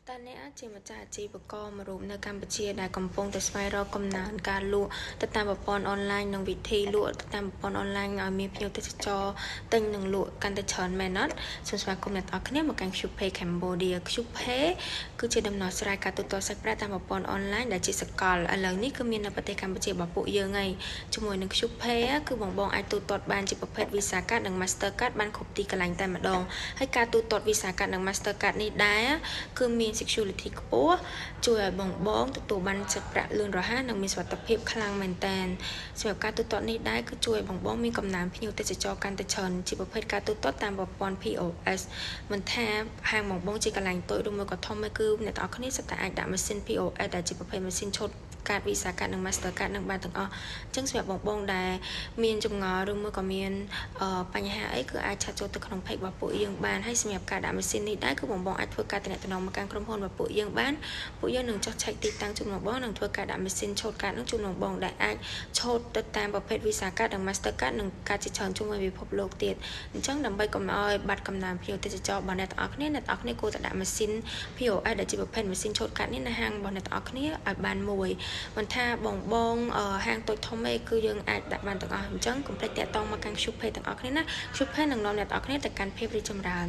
ตอนนี้ជាម្ចាស់អាជីវករមួយរូបនៅកម្ពុជាដែលកំពុងតែស្វែងរកកំណើនការលក់ទៅតាមប្រព័ន្ធអនឡាញនិងវិធីលក់ទៅតាមប្រព័ន្ធអនឡាញឲ្យមានភ្ញៀវទេសចរទិញនិងលក់កាន់តែច្រើនមែនអត់សូមស្វាគមន៍អ្នកនរគ្នាមកកាន់ QPay Cambodia QPay គឺជាដំណោះស្រាយការទូទាត់សាច់ប្រាក់តាមប្រព័ន្ធអនឡាញដែលជាសកលឥឡូវនេះគឺមាននៅប្រទេសកម្ពុជារបស់ពួកយើងហើយជាមួយនឹង QPay គឺបងអាចទូទាត់បានជាប្រភេទ Visa Card និង Mastercard បានគ្រប់ទីកន្លែងតែម្ដងហើយការទូទាត់ Visa Card និង Mastercard នេះដែរគឺមាន security ខ្ពស់ជួយឲ្យបងទទួលបានសាច់ប្រាក់លឿនរហ័សនិងមានសុវត្ថិភាពខ្លាំងមែនតើសម្រាប់ការទូទាត់នេះដែរគឺជួយឲ្យបងមានកំណើនភ្ញៀវទេសចរកាន់តែច្រើនជាប្រភេទការទូទាត់តាមប្រព័ន្ធ POS មិនថាហាងបងជាកន្លែងតូចឬមួយក៏ធំគឺអ្នកទាំងអស់គ្នាសុទ្ធតែអាចដាក់ម៉ាស៊ីន POS ដែលជាប្រភេទម៉ាស៊ីនឈុតកាត Visa Card និង Mastercard នឹងបានទាំងអស់អញ្ចឹងសម្រាប់បងដែលមានចម្ងល់ឬមួយក៏មានបញ្ហាអីគឺអាចឆាតចូលទៅក្នុង page របស់ពួកយើងបានហើយសម្រាប់ការដាក់ម៉ាស៊ីននេះដែរគឺបងអាចធ្វើការទំនាក់ទំនងមកកាន់ក្រុមហ៊ុនរបស់ពួកយើងបានពួកយើងនឹងចុះឆែកទីតាំងជូនបងនិងធ្វើការដាក់ម៉ាស៊ីនឆូតកាតនឹងជូនបងដែលអាចឆូតទៅតាមប្រភេទ Visa Card និង Mastercard និងការជាច្រើនជាមួយពិភពលោកទៀតអញ្ចឹងដើម្បីកុំឲ្យបាត់កំណើនភ្ញៀវទេសចររបស់អ្នកទាំងអស់គ្នាគួរតែដាក់ម៉ាស៊ីន POS ដែលជាប្រភេទម៉ាស៊ីនឆូតកាតនេះនៅហាងរបស់អ្នកទាំងអស់គ្នាឲ្យបានមួយមិនថាបងហាងតូចធំអីគឺយើងអាចដាក់បានទាំងអស់អញ្ចឹងកុំភ្លេចតាក់ទងមកកាន់ QPay ទាំងអស់គ្នាណា QPay នឹងនាំអ្នកទាំងអស់គ្នាទៅកាន់ភាពរីកចម្រើន